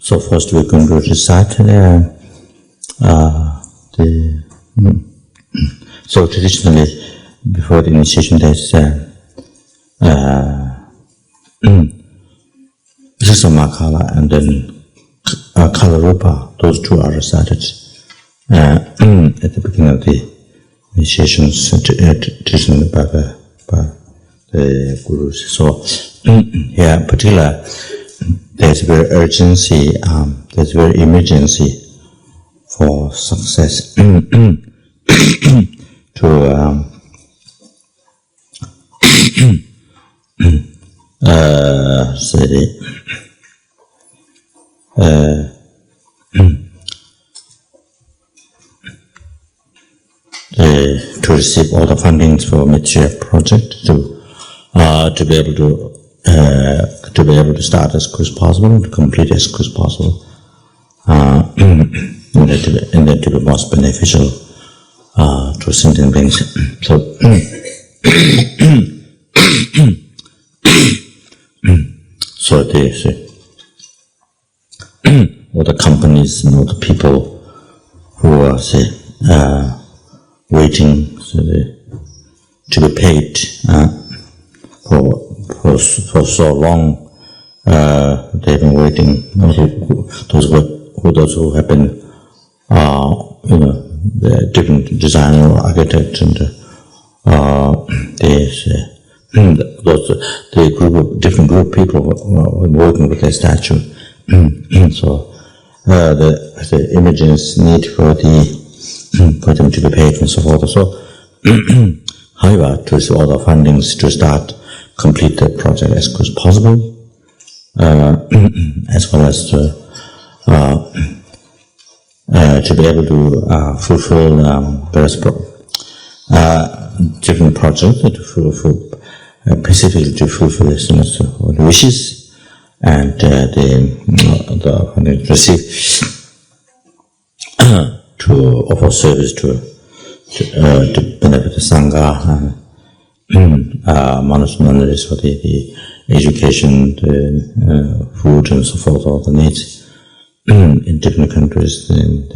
So first we're going to recite so traditionally before the initiation there's Makala and then Kalarupa. Those two are recited at the beginning of the initiations traditionally by the gurus. So here in particular there's very urgency, there's very emergency for success to to receive all the fundings for Maitreya Project to be able to start as quick as possible and to complete as quick as possible, and then to be most beneficial to sentient beings. So so all the companies and all the people who are waiting to be paid for so long, they've been waiting. Those who have been the different designer or architect and the different group of people were working with their statue. So the images need for them to be paid and so forth. So however, to receive all the fundings to start complete the project as quick as possible, as well as to be able to fulfill various different projects, specifically to fulfill the wishes and the receive to offer service to benefit the Sangha, monasteries for the education, the food and so forth, all the needs in different countries. In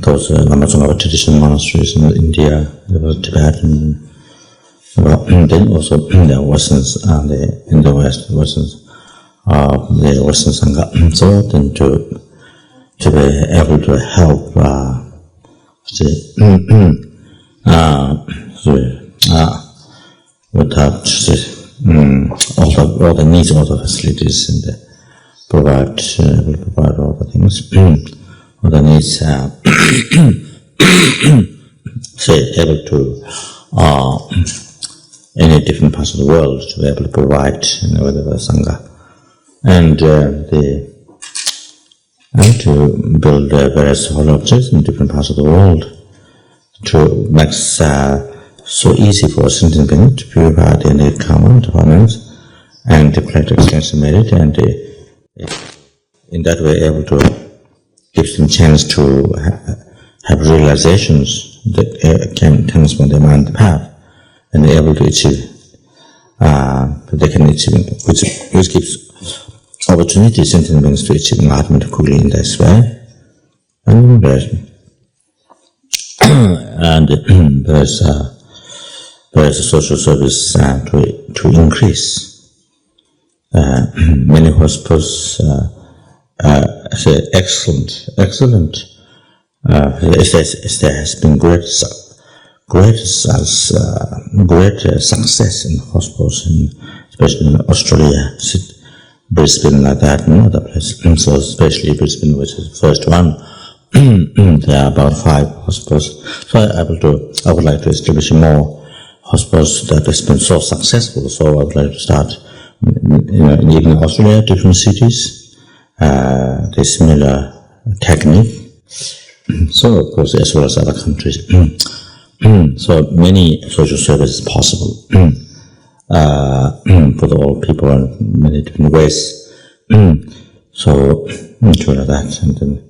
those Lama Zopa traditional monasteries in India, there was Tibet, and then also the Westerns, in the West, Westerns, the Western Sangha. So then to be able to help without all the needs, all the facilities, and provide all the things, all the needs, able to any different parts of the world to be able to provide with the Sangha, and to build various holy objects in different parts of the world to make so easy for sentient beings to purify their negative karma, defilements, and to practice extension merit, and in that way able to give them chance to have realizations that can transform their mind path, and they're able to achieve, they can achieve, which gives opportunity sentient beings to achieve enlightenment quickly in this way. And there's a social service to increase. Many hospitals say excellent. There has been great success in hospitals, especially in Australia, Brisbane, like that, and other places. So especially Brisbane, which is the first one. There are about 5 hospitals. So I would like to establish more hospitals that has been so successful. So I would like to start, in Australia, different cities, the similar technique. So of course, as well as other countries. So many social services possible for all people in many different ways. So to that, and then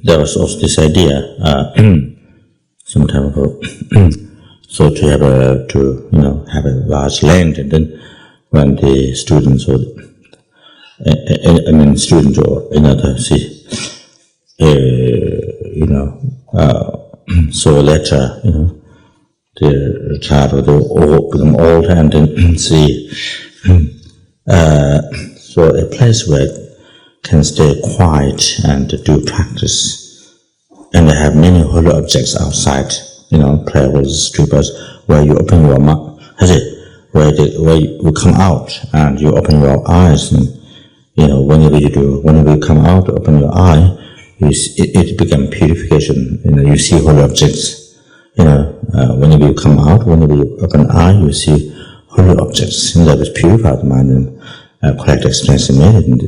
there was also this idea some time ago. So to have a large land, and then when the students or students or another so later the child will become old and then see so a place where can stay quiet and do practice, and they have many holy objects outside, prayer was stupas, where you open your mouth, where you come out and you open your eyes, and whenever you come out, open your eye, it becomes purification. You see holy objects. Whenever you come out, whenever you open an eye, you see holy objects, and that is purified mind. And correct explanation made in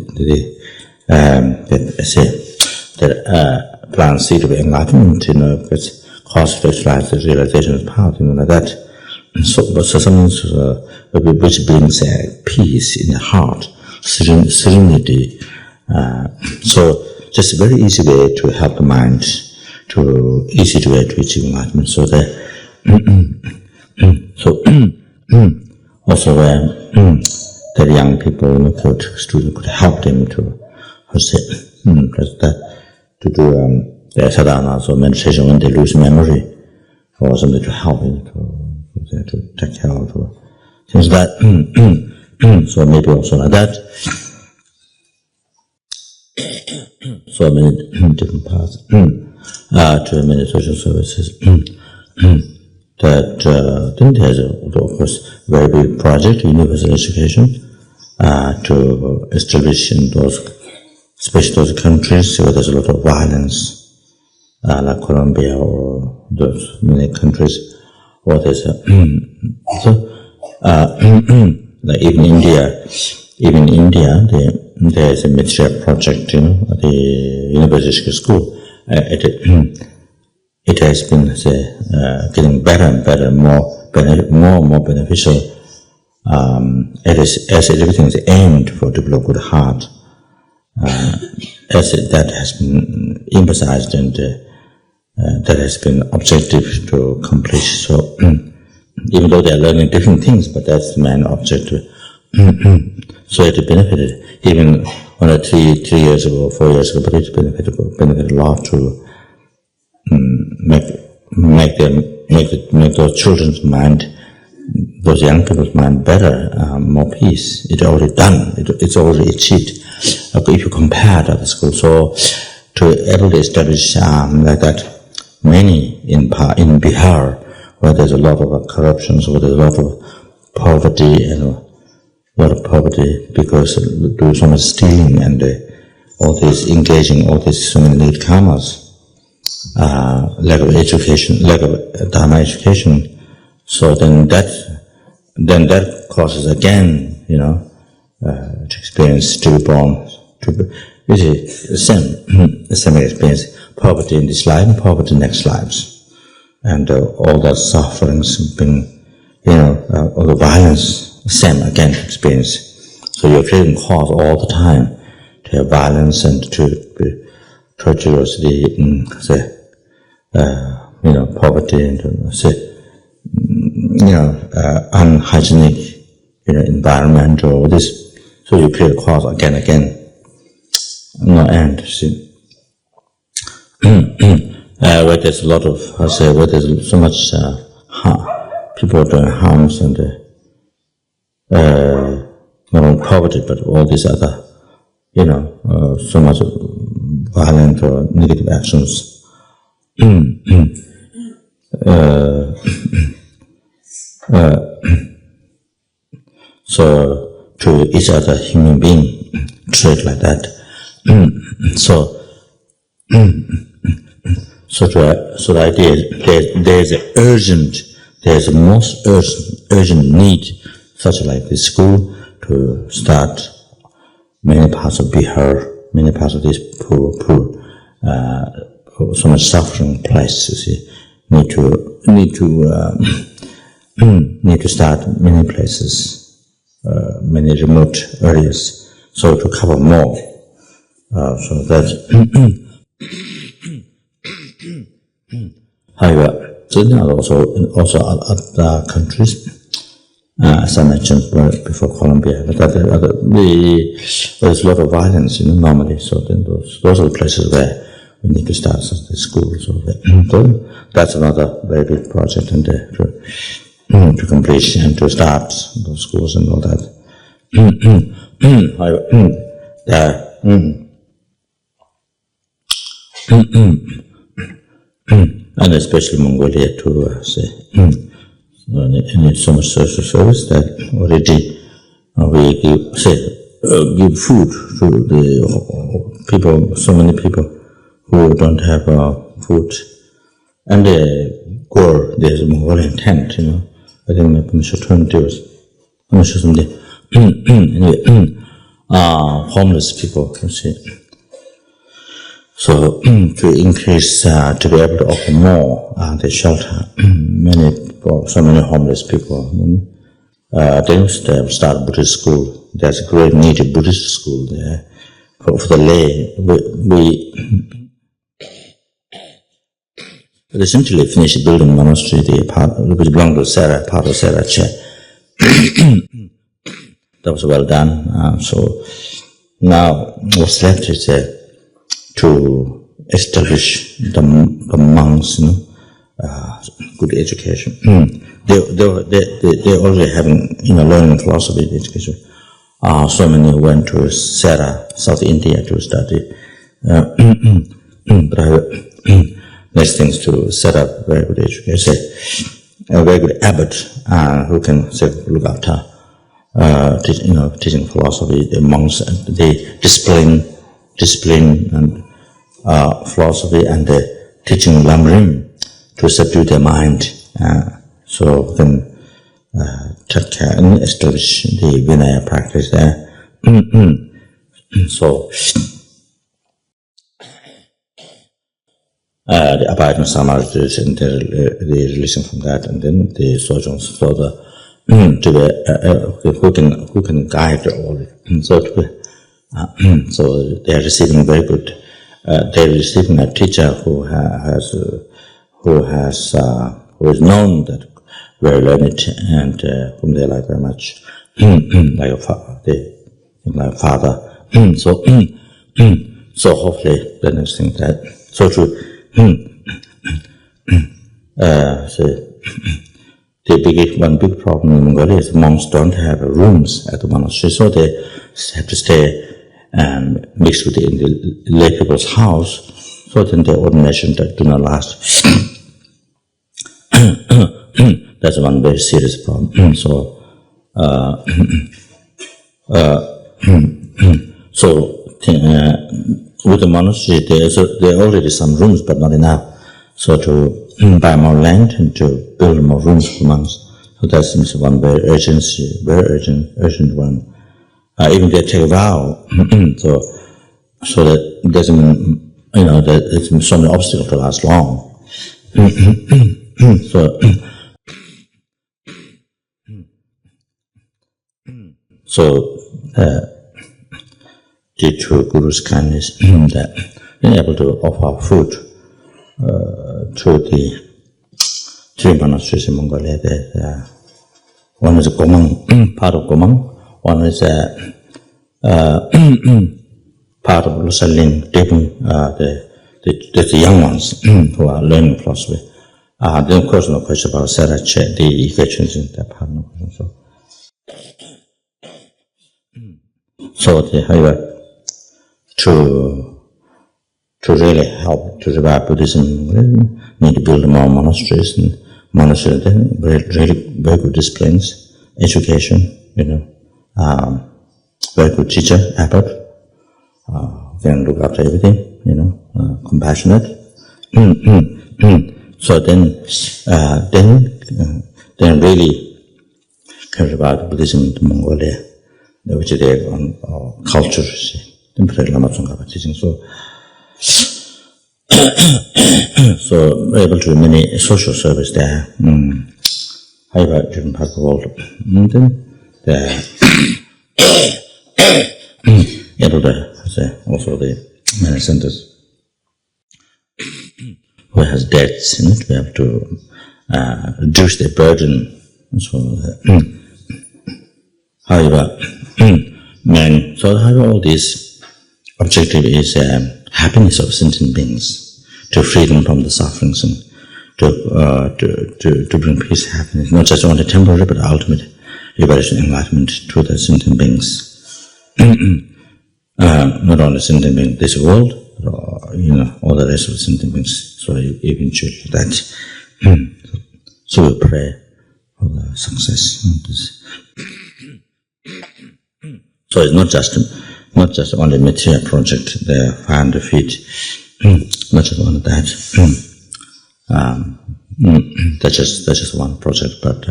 that plant seed of enlightenment, because cause visualize the realization of power, like that. So something which brings peace in the heart, serenity. So just a very easy way to help the mind, easy way to achieve enlightenment. So that also the young people could help them to do the sadhana, so meditation when they lose memory, or something to help them to take care of things like that. So maybe also like that. So many different paths to meditation services. Then there's of course very big project, universal education, to establish in especially those countries where there's a lot of violence, like Colombia or those many countries, or there's like even in India, there's a Maitreya Project, at the university school. It has been getting better and better, more and more beneficial. As everything is aimed for develop good heart, as that has been emphasized and that has been objective to accomplish. So even though they are learning different things, but that's the main objective. So it benefited even on 3 years ago, 4 years ago, but it benefited a lot to make those children's mind, those young people's mind better, more peace. It's already done. It's already achieved. If you compare to other schools, so to able to establish like that, many in Bihar, where there's a lot of corruption, where there's a lot of poverty because do so much stealing and all this engaging, all this so many negative karmas. Lack of education, lack of dharma education, so then that causes again, to experience stillborn, the same experience, poverty in this life and poverty in next lives, and all that sufferings being, all the violence, same again experience. So you're creating cause all the time to have violence and to be treacherously, poverty and unhygienic, environment or this. So you create a cause again, no end. See, where there's a lot of, where there's so much people doing harms and not only poverty but all these other, so much violent or negative actions. So to each other human being treat like that. So the idea is there's a most urgent need, such like this school, to start many parts of Bihar, many parts of this poor, so much suffering places. Need to start many places, many remote areas, so to cover more. So that's however, so there are also other countries, as I mentioned before Colombia, but there's a lot of violence, normally. So then those are the places where we need to start the schools. So that's another very big project, and to complete and to start those schools and all that. And especially Mongolia to say, and so much social service that already we give food to the people, so many people who don't have food, and there's a Mongolian tent, I think maybe we should turn to us. I'm sure someday. Anyway, homeless people, you see. So to increase, to be able to offer more, the shelter, so many homeless people. They start a Buddhist school. There's a great need of Buddhist school there for the lay. We recently finished building a monastery, which belonged to Sarah, part of Sarah Che. That was well done. So now what's left is to establish the monks, good education. They're already having, learning philosophy education. So many went to Sarah, South India to study. Next thing is to set up very good education, a very good abbot who can look after, teaching philosophy, the monks, the discipline and philosophy, and teaching lamrim to subdue their mind, so can take care and establish the Vinaya practice there. So the abiding Samaritans, and they're releasing from that, and then the sojourns further to who can guide all it. So they are receiving very good. They are receiving a teacher who is known that very learned, and whom they like very much, like a father. So hopefully the next thing that one big problem in Mongolia is monks don't have rooms at the monastery, so they have to stay mixed with in the lay people's house, so then the ordination that do not last. That's one very serious problem. With the monastery, there are already some rooms, but not enough. So to buy more land and to build more rooms for monks. So that seems one very urgent one. Even they take a vow, so that it doesn't, that it's so many obstacles to last long. Due to Guru's kindness, that being able to offer food to the 3 monasteries in Mongolia. One is a Gomang, part of Gomang. One is part of Lusalin, the young ones who are learning philosophy. Then of course no question about Sarache, the effections in that part. No question. So however, to really help to revive Buddhism, we need to build more monasteries, and monasteries then very good disciplines, education, very good teacher, abbot, can look after everything, compassionate. So then really care about Buddhism in Mongolia, which is their culture, Maitreya Lama Zopa teaching. So able to do many social service there. However, different parts of the world. And then they're able to also the many centers who has debts in it, we have to reduce the burden. So, however, however, all this objective is happiness of sentient beings, to freedom from the sufferings, and to bring peace, happiness, not just only temporary but ultimate liberation, enlightenment to the sentient beings. Not only sentient beings, this world, but all the rest of the sentient beings. So eventually that. So we pray for the success of this. So it's not just only Maitreya Project, the 500 feet, not just only that. That's just one project, but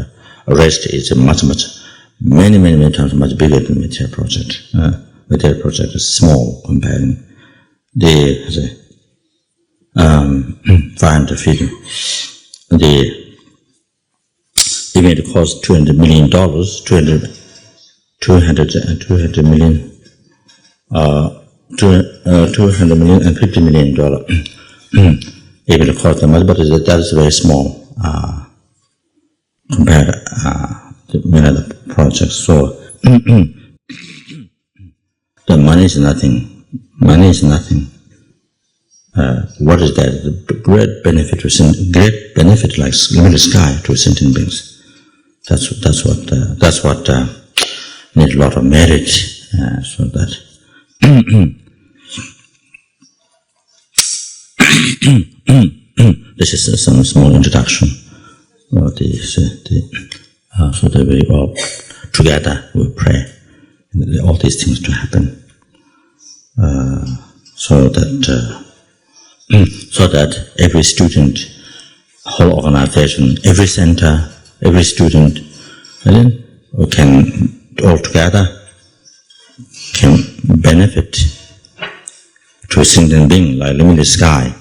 rest is many times much bigger than Maitreya Project. Maitreya Project is small comparing the 500 feet. Even it costs $200 million, 200 million, $200 million and $50 million. Even it costs much, but that is very small compared to many other projects. So the money is nothing. Money is nothing. What is that? The great benefit like limited sky to sentient beings. That's what needs a lot of merit. So that this is some small introduction. So that we all together we pray all these things to happen. So that every student, whole organization, every center, every student, we can all together can benefit to a sentient being like limited sky.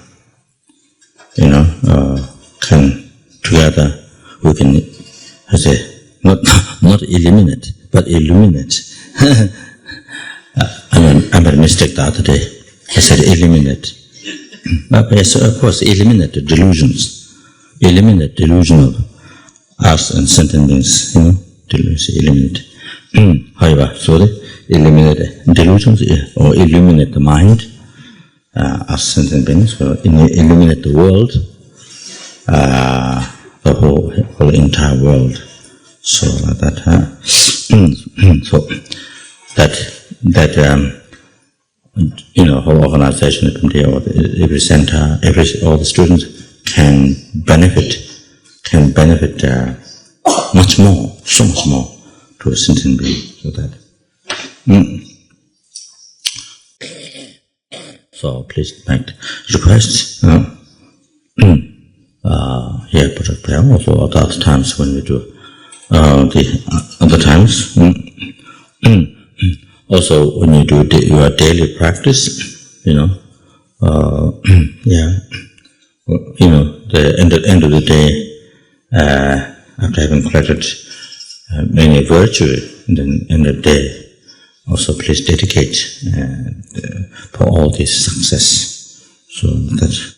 Can together we can not eliminate but illuminate. I made a mistake the other day. I said eliminate. But yes, of course, eliminate the delusions. Eliminate delusion of us and sentient beings, delusions, eliminate. However, eliminate delusions or illuminate the mind, us sentient beings, or illuminate the world, the whole entire world. So like that, so that whole organization, every center, all the students can benefit much more, so much more to a sentient being. So that. So please make requests. Here, Project Prayer. Also at other times when we do the other times. Also, when you do your daily practice, the end of the day, after having collected many virtue, and then end of the day, also please dedicate for all this success. So that's.